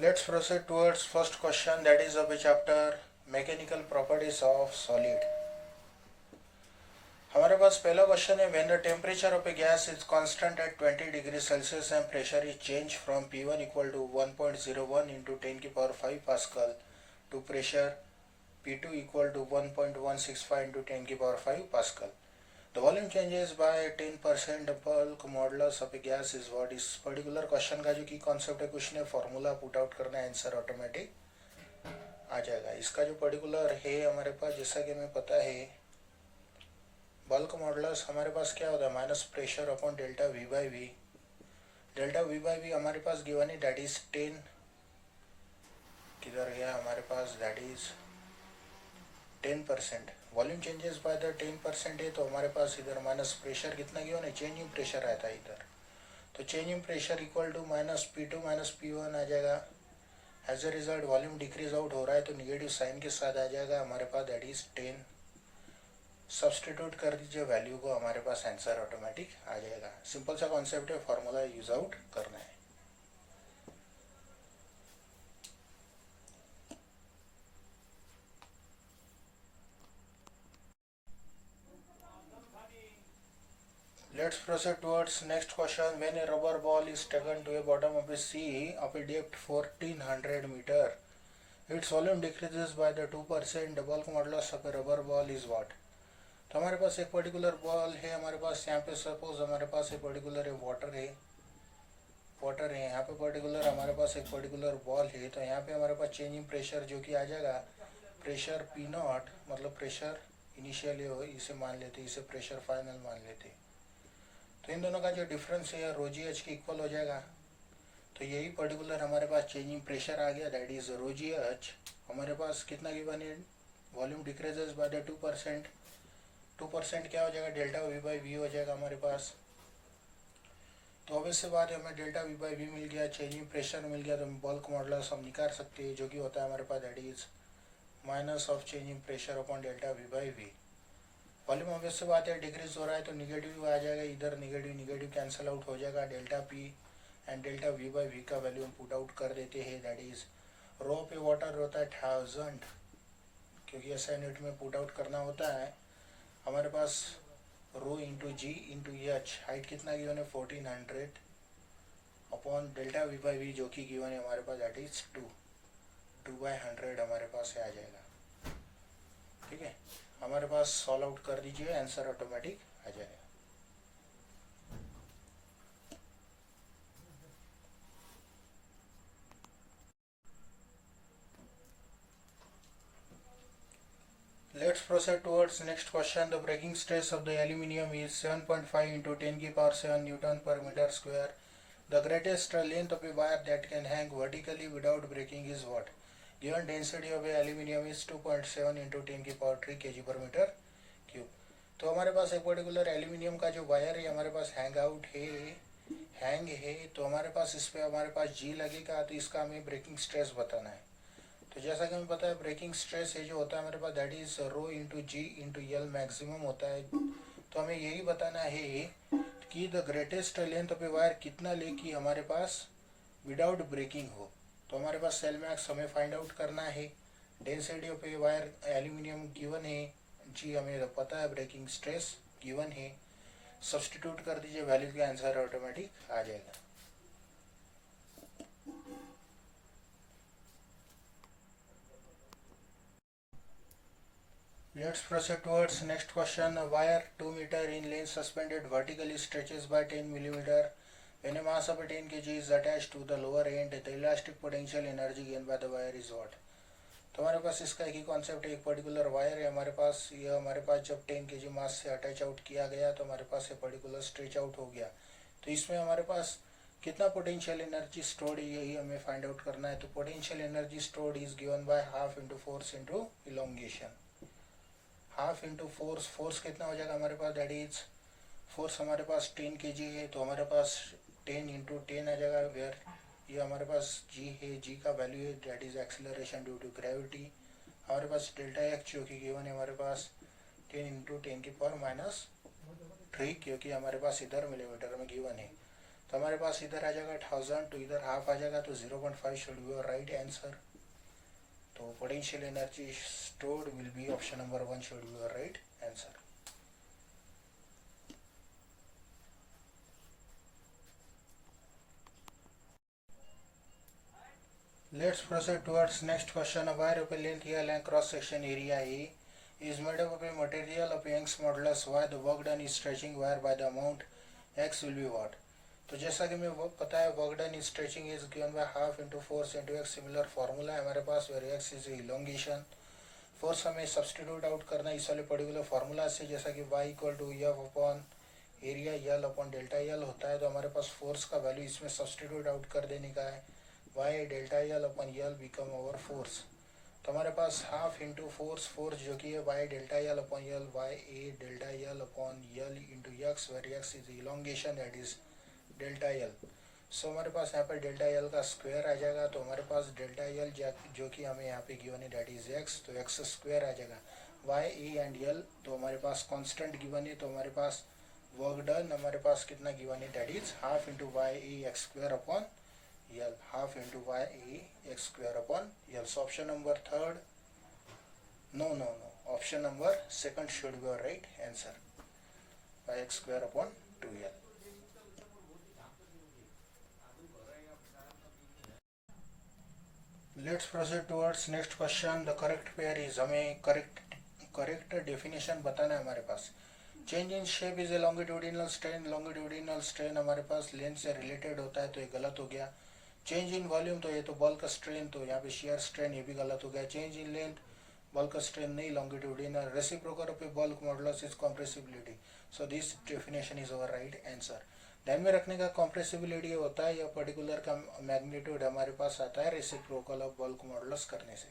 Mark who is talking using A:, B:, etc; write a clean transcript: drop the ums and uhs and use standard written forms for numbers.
A: Let's proceed towards first question, that is of the chapter mechanical properties of solid. हमारे पास पहला question है, when the temperature of a gas is constant at 20 degrees Celsius and pressure is changed from P1 equal to 1.01 into 10 की power 5 Pascal to pressure P2 equal to 1.165 into 10 की power 5 Pascal. The volume changes by 10%. bulk modulus of a gas is what? इस particular question का जो की concept है, कुछ ने formula put out करना है, आंसर ऑटोमेटिक आ जाएगा. इसका जो पर्टिकुलर है हमारे पास, जैसा कि हमें पता है, बल्क मॉडुलस हमारे पास क्या होता है, minus pressure upon delta V by V. Delta V by V हमारे पास गिवन है, दैट इज 10. किधर गया हमारे पास, that is 10%. Volume changes by the 10% है, तो हमारे पास इधर माइनस प्रेशर कितना गिवन है, चेंज इन प्रेशर आता है इधर. तो change in pressure equal to minus P2 minus P1 आ जाएगा. As a result volume decrease out हो रहा है, तो निगेटिव साइन के साथ आ जाएगा हमारे पास, दैट इज 10. सब्सटीट्यूट कर दीजिए वैल्यू को, हमारे पास आंसर ऑटोमेटिक आ जाएगा. सिंपल सा कॉन्सेप्ट है, फॉर्मूला यूज आउट करना है. Let's proceed towards next question. When a rubber ball is taken to a bottom of a sea of a depth 1400 meter, its volume decreases by the 2%. The bulk modulus of a rubber ball is what? तो हमारे पास एक particular ball है, हमारे पास यहाँ पे suppose हमारे पास एक पर्टिकुलर है वाटर है, यहाँ पे पर्टिकुलर हमारे पास एक पर्टिकुलर बॉल है. तो यहाँ पे हमारे पास चेंज इन प्रेशर जो कि आ जाएगा प्रेशर P0, मतलब प्रेशर इनिशियली हो, इसे मान लेते, इसे प्रेशर फाइनल मान लेते. तो इन दोनों का जो डिफरेंस है रो जी एच के इक्वल हो जाएगा. तो यही पर्टिकुलर हमारे पास चेंज इन प्रेशर आ गया, that is rho g h. हमारे पास कितना गिवन है, वॉल्यूम डिक्रीजेस बाय द 2%. 2% क्या हो जाएगा, डेल्टा वी बाई वी हो जाएगा हमारे पास. तो ऑब्वियस से बात है, हमें डेल्टा वी बाई वी मिल गया, चेंज इन प्रेशर मिल गया, तो हम बल्क मॉडुलस हम निकाल सकते हैं, जो कि होता है हमारे पास, that is minus of change in pressure upon delta V by V. Volume obvious से बात है डिक्रीज हो रहा है, तो निगेटिव आ जाएगा इधर, निगेटिव कैंसिल आउट हो जाएगा. Delta P and delta V by V का वैल्यू हम पुट आउट कर देते हैं, दैट इज रो पे वाटर होता है 1000, क्योंकि ऐसा यूनिट में पुट आउट करना होता है. हमारे पास rho into g into h, height कितना गिवन है 1400 upon delta V by V जो कि गिवन है हमारे पास, दैट इज 2/100 हमारे पास से आ जाएगा. ठीक है, हमारे पास सॉल्व आउट कर दीजिए, आंसर ऑटोमेटिक आ जाएगा. Let's proceed towards next question. The breaking stress of the aluminium is 7.5 into 10 की power 7 Newton per meter square. The greatest length of a wire that can hang vertically without breaking is what? Given density of a aluminium is 2.7 into 10 की power 3 kg per meter cube. तो हमारे पास एक particular aluminium का जो wire है हमारे पास hang है, तो हमारे पास इस पर हमारे पास जी लगेगा, तो इसका हमें ब्रेकिंग स्ट्रेस बताना है. तो जैसा कि हमें पता है, ब्रेकिंग स्ट्रेस है जो होता है हमारे पास, that is rho into g into L maximum होता है. तो हमें यही बताना है कि the greatest length of a wire कितना ले कि हमारे पास विदाउट ब्रेकिंग हो. तो हमारे पास सेल मैक्स हमें फाइंड आउट करना है. Density of a wire aluminium given है, जी हमें पता है, ब्रेकिंग स्ट्रेस गिवन है. सब्सटीट्यूट कर दीजिए वैल्यू का, आंसर ऑटोमेटिक आ जाएगा. Let's proceed towards next question. A wire 2 meter in length suspended vertically stretches by 10 millimeter. When a mass of 10 kg is attached to the lower end, the elastic potential energy gained by the wire is what? तो हमारे पास इसका एक ही concept है, एक particular wire है हमारे पास, ये हमारे पास जब 10 kg मास से अटैच आउट किया गया तो हमारे पास ये पर्टिकुलर स्ट्रेच आउट हो गया. तो इसमें हमारे पास कितना पोटेंशियल एनर्जी स्टोर्ड है, यही हमें फाइंड आउट करना है. तो potential energy stored is given by half into force into elongation. Half into force कितना हो जाएगा हमारे पास, दैट इज फोर्स हमारे पास 10 kg है, तो हमारे पास 10 इंटू 10 आ जाएगा, वेयर ये हमारे पास जी है, जी का वैल्यू है, that is acceleration due to gravity. हमारे पास डेल्टा एक्स जो कि गिवन है हमारे पास 10 इंटू 10 की पावर -3, क्योंकि हमारे पास इधर मिलीमीटर में गिवन है. तो हमारे पास इधर आ जाएगा 1000, तो इधर हाफ आ जाएगा, तो 0.5 should be your right answer. तो potential energy stored will be option number 1 should be your right answer. Let's proceed towards next question. A wire of a length L and cross section area A is made up of a material of Young's modulus y. The work done is stretching wire by the amount x will be what? तो जैसा कि मैं पता है work done is stretching is given by half into force into x. Similar formula है हमारे पास where x is elongation. Force हमें सब्सटीट्यूट आउट करना है इस वाले पर्टिकुलर फार्मूला से, जैसा कि y equal to F upon area L upon delta L होता है। तो हमारे पास फोर्स का वैल्यू इसमें सब्सटीट्यूट आउट कर देने का है, Y delta L upon L become over force. तो हमारे पास हाफ इंटू फोर्स जो कि है Y delta L upon L, Y A delta L upon L into x, where x is elongation that is delta L. So हमारे पास यहाँ पर डेल्टा यल का स्क्वायर आ जाएगा। तो हमारे पास डेल्टा यल जो कि हमें यहाँ पे गिवन है दैट इज एक्स, तो एक्स स्क्वायर आ जाएगा। वाई ए एंड यल तो हमारे पास कांस्टेंट गिवन है, तो हमारे पास वर्क डन हमारे पास कितना गिवन है that is half into Y A x square upon L, half into Y A x square upon L. So option number third, no option number second should be your right answer, Y x square upon 2l। Let's proceed towards next question. The correct pair is, हमें correct definition बताना है हमारे पास। Change in shape is a longitudinal strain. Longitudinal strain हमारे पास length से related होता है, तो ये गलत हो गया। चेंज इन वॉल्यूम, तो ये तो बल्क स्ट्रेन, तो यहाँ पे शेयर स्ट्रेन, ये भी गलत हो गया। Change in length, bulk strain नहीं, longitudinal. Reciprocal of a bulk modulus is compressibility, so this definition is our right answer. ध्यान में रखने का कॉम्प्रेसिबिलिटी होता है या पर्टिकुलर का मैग्नीट्यूड हमारे पास आता है रेसिप्रोकल ऑफ बल्क मॉडुलस करने से।